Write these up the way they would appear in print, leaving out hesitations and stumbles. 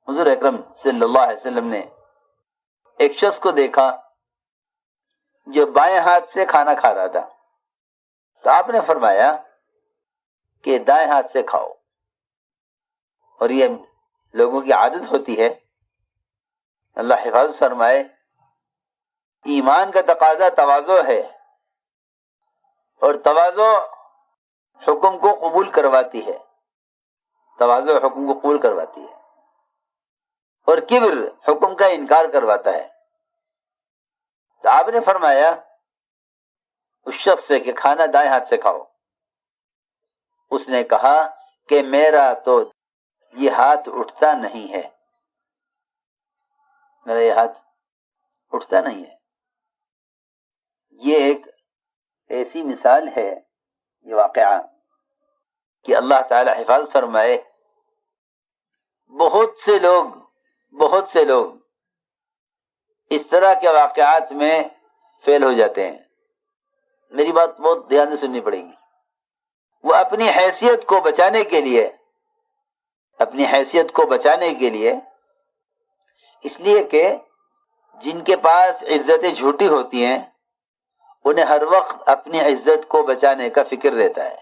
حضور اکرم صلی اللہ علیہ وسلم نے ایک شخص کو دیکھا جو بائیں ہاتھ سے کھانا کھا رہا تھا، تو آپ نے فرمایا کہ دائیں ہاتھ سے کھاؤ. اور یہ لوگوں کی عادت ہوتی ہے. اللہ حفاظت فرمائے. ایمان کا تقاضا تواضع ہے، اور تواضع حکم کو قبول کرواتی ہے. تواضع حکم کو قبول کرواتی ہے، اور کبر حکم کا انکار کرواتا ہے. تو آپ نے فرمایا اس شخص سے کہ کھانا دائیں ہاتھ سے کھاؤ. اس نے کہا کہ میرا تو یہ ہاتھ اٹھتا نہیں ہے، میرا یہ ہاتھ اٹھتا نہیں ہے. یہ ایک ایسی مثال ہے، یہ واقعہ کہ اللہ تعالی حفاظت فرمائے. بہت سے لوگ اس طرح کے واقعات میں فیل ہو جاتے ہیں. میری بات بہت دھیان سے سننی پڑے گی. وہ اپنی حیثیت کو بچانے کے لیے اس لیے کہ جن کے پاس عزتیں جھوٹی ہوتی ہیں انہیں ہر وقت اپنی عزت کو بچانے کا فکر رہتا ہے.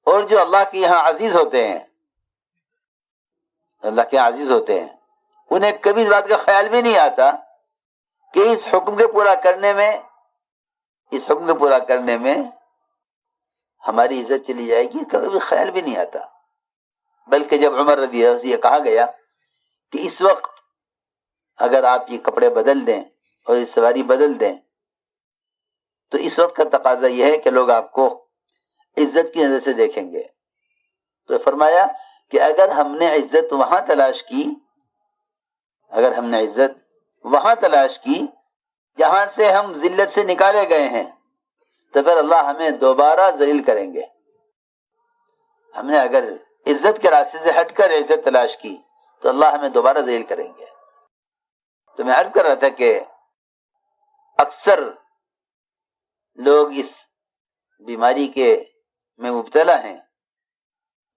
اور جو اللہ کے یہاں عزیز ہوتے ہیں، انہیں کبھی اس بات کا خیال بھی نہیں آتا کہ اس حکم کے پورا کرنے میں ہماری عزت چلی جائے گی. کبھی خیال بھی نہیں آتا. بلکہ جب عمر رضی اللہ عنہ یہ کہا گیا کہ اس وقت اگر آپ یہ کپڑے بدل دیں اور یہ سواری بدل دیں تو اس وقت کا تقاضا یہ ہے کہ لوگ آپ کو عزت کی نظر سے دیکھیں گے. تو فرمایا کہ اگر ہم نے عزت وہاں تلاش کی جہاں سے ہم ذلت سے نکالے گئے ہیں، تو پھر اللہ ہمیں دوبارہ ذلیل کریں گے. ہم نے اگر عزت کے راستے سے ہٹ کر عزت تلاش کی تو اللہ ہمیں دوبارہ ذلیل کریں گے. تو میں عرض کر رہا تھا کہ اکثر لوگ اس بیماری میں مبتلا ہیں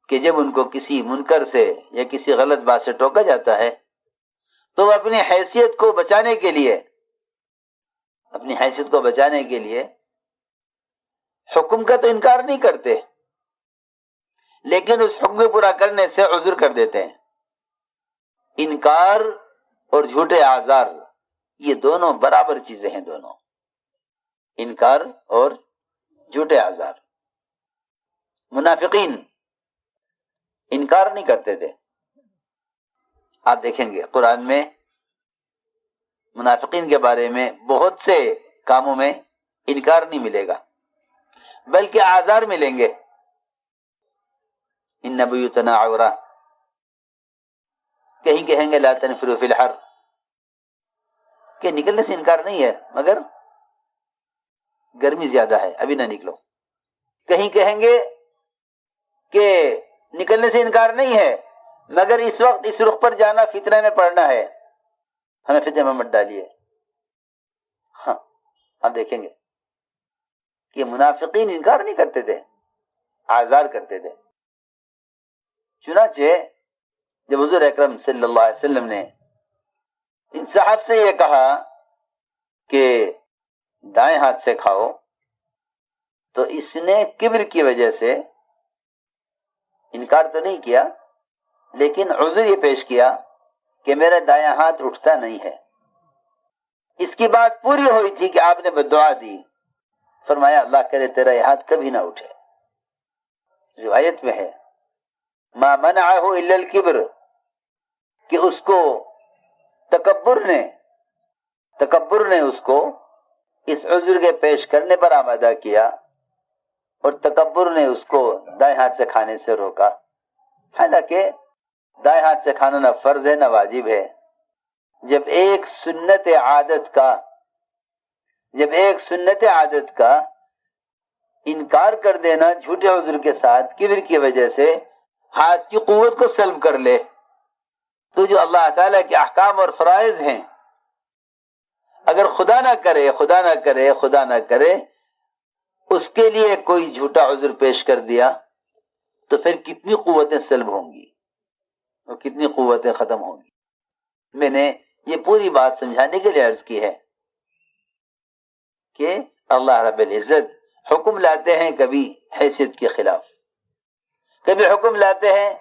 کہ جب ان کو کسی منکر سے یا کسی غلط بات سے ٹوکا جاتا ہے تو وہ اپنی حیثیت کو بچانے کے لیے حکم کا تو انکار نہیں کرتے، لیکن اس حکم کو پورا کرنے سے عذر کر دیتے ہیں. انکار اور جھوٹے اعذار یہ دونوں برابر چیزیں ہیں. دونوں انکار اور جھوٹے اعذار. منافقین انکار نہیں کرتے تھے. آپ دیکھیں گے قرآن میں منافقین کے بارے میں بہت سے کاموں میں انکار نہیں ملے گا بلکہ اعذار ملیں گے. ان بیوتنا عورہ، کہیں کہیں گے لا تنفروا فی الحر، کہ نکلنے سے انکار نہیں ہے مگر گرمی زیادہ ہے ابھی نہ نکلو. کہیں کہیں گے کہ نکلنے سے انکار نہیں ہے مگر اس وقت اس رخ پر جانا فتنہ میں پڑنا ہے، ہمیں فتنہ میں مت ڈالیے. ہاں آپ دیکھیں گے کہ منافقین انکار نہیں کرتے تھے، اعذار کرتے تھے. چنانچہ جب حضور اکرم صلی اللہ علیہ وسلم نے ان صاحب سے یہ کہا کہ دائیں ہاتھ سے کھاؤ تو اس نے کبر کی وجہ سے انکار تو نہیں کیا لیکن عذر یہ پیش کیا کہ میرا دایاں ہاتھ اٹھتا نہیں ہے. اس کی بات پوری ہوئی تھی کہ آپ نے بددعا دی، فرمایا اللہ کرے تیرا یہ ہاتھ کبھی نہ اٹھے. روایت میں ہے ما منعہ الا الکبر، کہ اس کو تکبر نے اس کو اس عذر کے پیش کرنے پر آمادہ کیا اور تکبر نے اس کو دائیں ہاتھ سے کھانے سے روکا. حالانکہ دائیں ہاتھ سے کھانا نہ فرض ہے نہ واجب ہے. جب ایک سنت عادت کا انکار کر دینا جھوٹے عذر کے ساتھ کبر کی وجہ سے ہاتھ کی قوت کو سلب کر لے تو جو اللہ تعالیٰ کے احکام اور فرائض ہیں اگر خدا نہ کرے اس کے لیے کوئی جھوٹا عذر پیش کر دیا تو پھر کتنی قوتیں سلب ہوں گی، وہ کتنی قوتیں ختم ہوں گی. میں نے یہ پوری بات سمجھانے کے لیے عرض کی ہے کہ اللہ رب العزت حکم لاتے ہیں کبھی حیثیت کے خلاف، کبھی حکم لاتے ہیں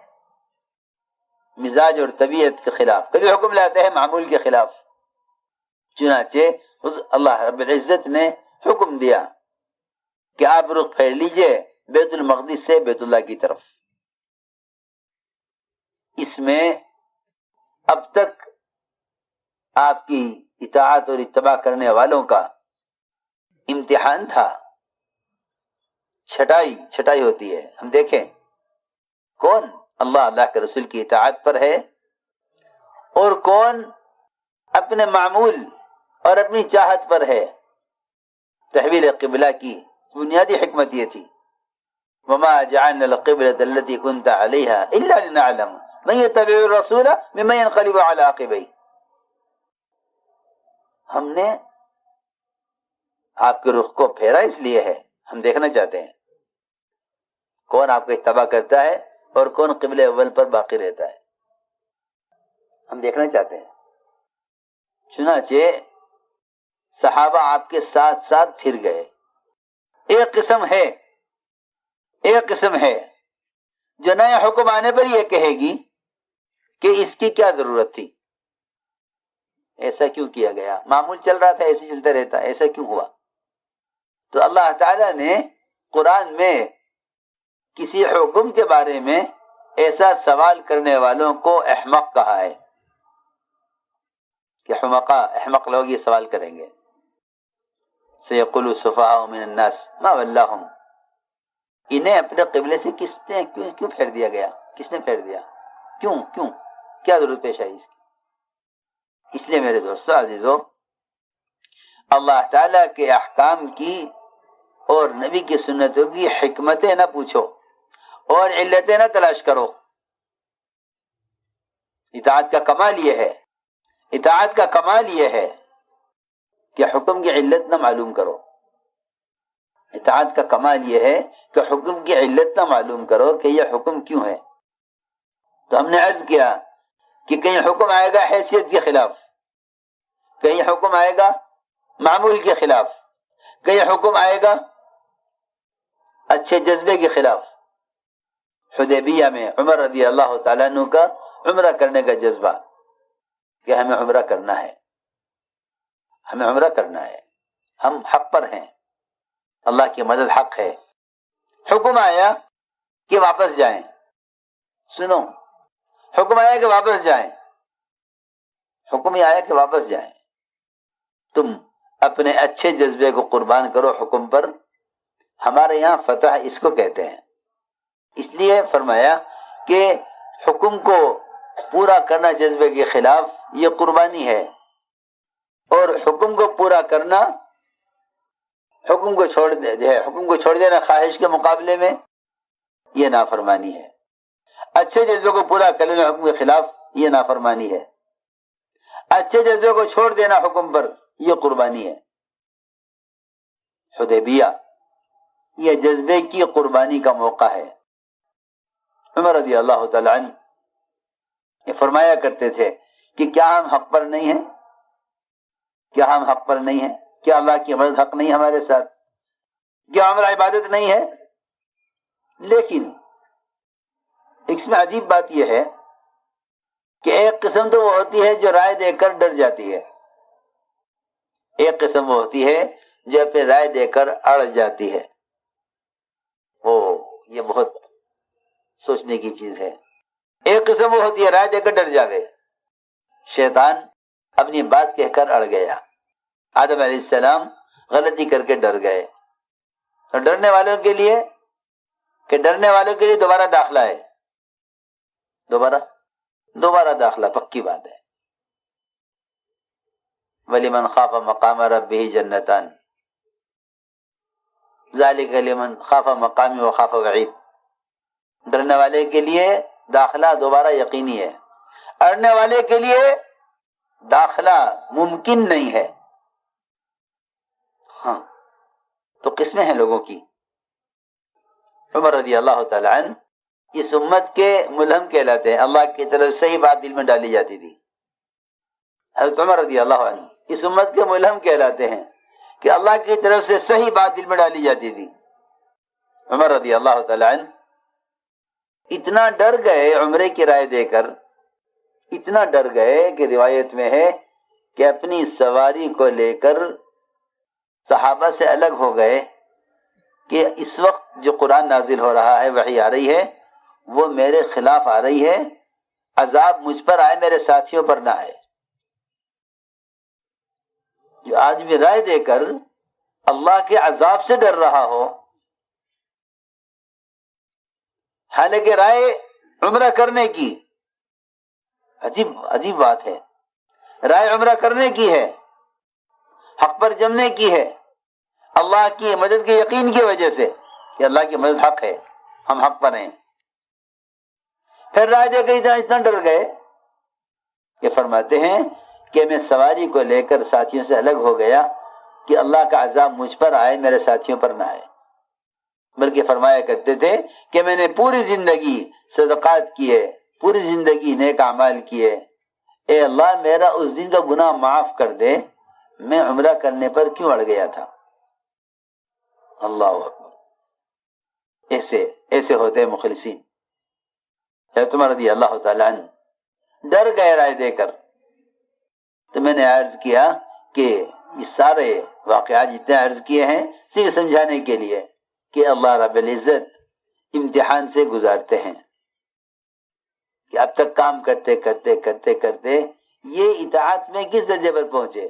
مزاج اور طبیعت کے خلاف، کبھی حکم لاتے ہیں معمول کے خلاف. چنانچہ اللہ رب العزت نے حکم دیا کہ آپ رخ پھیر لیجئے بیت المقدس سے بیت اللہ کی طرف. اس میں اب تک آپ کی اطاعت اور اتباع کرنے والوں کا امتحان تھا. چھٹائی ہوتی ہے. ہم دیکھیں کون اللہ کے رسول کی اطاعت پر ہے اور کون اپنے معمول اور اپنی چاہت پر ہے. تحویل قبلہ کی بنیادی حکمت یہ تھی وما جعلنا القبلة التي كنت عليها الا لنعلم من يتبع الرسول ممن ينقلب على عقبيه. ہم نے آپ کے رخ کو پھیرا اس لیے ہے، ہم دیکھنا چاہتے ہیں کون آپ کا اتباع کرتا ہے اور کون قبل اول پر باقی رہتا ہے. ہم دیکھنا چاہتے ہیں. چنانچہ صحابہ آپ کے ساتھ ساتھ پھر گئے. ایک قسم ہے جو نیا حکم آنے پر یہ کہے گی کہ اس کی کیا ضرورت تھی، ایسا کیوں کیا گیا، معمول چل رہا تھا ایسے چلتا رہتا، ایسا کیوں ہوا. تو اللہ تعالیٰ نے قرآن میں کسی حکم کے بارے میں ایسا سوال کرنے والوں کو احمق کہا ہے کہ احمق لوگ یہ سوال کریں گے. سیقول السفہاء من الناس ما ولاہم، انہیں اپنے قبلے سے کیوں پھیر دیا گیا، کس نے پھیر دیا، کیوں کیا ضرورت پیش آئی اس کی. اس لیے میرے دوستو عزیزو، اللہ تعالیٰ کے احکام کی اور نبی کی سنتوں کی حکمتیں نہ پوچھو اور علتیں نہ تلاش کرو. اطاعت کا کمال یہ ہے کہ حکم کی علت نہ معلوم کرو. اطاعت کا کمال یہ ہے کہ حکم کی علت نہ معلوم کرو کہ یہ حکم کیوں ہے. تو ہم نے عرض کیا کہ کہیں حکم آئے گا حیثیت کے خلاف، کہیں حکم آئے گا معمول کے خلاف، کہیں حکم آئے گا اچھے جذبے کے خلاف. حدیبیہ میں عمر رضی اللہ تعالیٰ عنہ کا عمرہ کرنے کا جذبہ کہ ہمیں عمرہ کرنا ہے، ہم حق پر ہیں، اللہ کی مدد حق ہے. حکم آیا کہ واپس جائیں، سنو، حکم آیا کہ واپس جائیں، حکم ہی آیا کہ واپس جائیں. تم اپنے اچھے جذبے کو قربان کرو حکم پر. ہمارے یہاں فتح اس کو کہتے ہیں. اس لیے فرمایا کہ حکم کو پورا کرنا جذبے کے خلاف یہ قربانی ہے، اور حکم کو پورا کرنا، حکم کو چھوڑ دینا خواہش کے مقابلے میں یہ نافرمانی ہے. اچھے جذبے کو پورا کر لینا حکم کے خلاف یہ نافرمانی ہے. اچھے جذبے کو چھوڑ دینا حکم پر یہ قربانی ہے. حدیبیہ یہ جذبے کی قربانی کا موقع ہے. عمر رضی اللہ تعالیٰ عنہ یہ فرمایا کرتے تھے کہ کیا ہم حق پر نہیں ہیں، کیا اللہ کی مدد حق نہیں ہمارے ساتھ، کیا ہمارا عبادت نہیں ہے. لیکن اس میں عجیب بات یہ ہے کہ ایک قسم تو وہ ہوتی ہے جو رائے دے کر ڈر جاتی ہے، ایک قسم وہ ہوتی ہے جو اپنے رائے دے کر اڑ جاتی ہے. یہ بہت سوچنے کی چیز ہے. ایک قسم وہ ہوتی ہے رائے دے کر ڈر جاوے. شیطان اپنی بات کہہ کر اڑ گیا. آدم علیہ السلام غلطی کر کے ڈر گئے. اور ڈرنے والوں کے لیے دوبارہ داخلہ ہے، دوبارہ داخلہ پکی بات ہے. وَلِمَنْ خَافَ مَقَامَ رَبِّهِ جَنَّتَانِ ذَلِكَ لِمَنْ خَافَ مَقَامِ وَخَافَ وَعِيدِ. ڈرنے والے کے لیے داخلہ دوبارہ یقینی ہے، اڑنے والے کے لیے داخلہ ممکن نہیں ہے. ہاں تو قسمیں ہیں لوگوں کی. عمر رضی اللہ تعالی عنہ اس امت کے ملہم کہلاتے ہیں، اللہ کی طرف صحیح بات دل میں ڈالی جاتی تھی۔ حضرت عمر رضی اللہ عنہ اس امت کے ملہم کہلاتے ہیں کہ اللہ کی طرف سے صحیح بات دل میں ڈالی جاتی تھی۔ عمر رضی اللہ تعالی عنہ اتنا ڈر گئے عمرے کی رائے دے کر، اتنا ڈر گئے کہ روایت میں ہے کہ اپنی سواری کو لے کر صحابہ سے الگ ہو گئے کہ اس وقت جو قرآن نازل ہو رہا ہے، وحی آ رہی ہے، وہ میرے خلاف آ رہی ہے، عذاب مجھ پر آئے، میرے ساتھیوں پر نہ آئے۔ جو آدمی رائے دے کر اللہ کے عذاب سے ڈر رہا ہو، حالانکہ رائے عمرہ کرنے کی، عجیب بات ہے، رائے عمرہ کرنے کی ہے، حق پر جمنے کی ہے، اللہ کی مدد کے یقین کی وجہ سے کہ اللہ کی مدد حق ہے، ہم حق پر ہیں، پھر رائے دے کے اتنا ڈر گئے کہ فرماتے ہیں کہ میں سواری کو لے کر ساتھیوں سے الگ ہو گیا کہ اللہ کا عذاب مجھ پر آئے، میرے ساتھیوں پر نہ آئے۔ بلکہ فرمایا کرتے تھے کہ میں نے پوری زندگی صدقات کیے، پوری زندگی نیک اعمال کیے، اے اللہ میرا اس دن کا گناہ معاف کر دے، میں عمرہ کرنے پر کیوں اڑ گیا تھا۔ اللہ اکبر، ایسے ہوتے ہیں مخلصین۔ حضرت عمر رضی اللہ تعالی عنہ ڈر گئے رائے دے کر۔ تو میں نے عرض کیا کہ یہ سارے واقعات جتنے عرض کیے ہیں صرف سمجھانے کے لیے کہ اللہ رب العزت امتحان سے گزارتے ہیں کہ اب تک کام کرتے کرتے یہ اطاعت میں کس درجے پر پہنچے،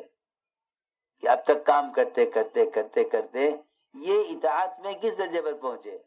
کہ اب تک کام کرتے یہ اطاعت میں کس درجے پر پہنچے۔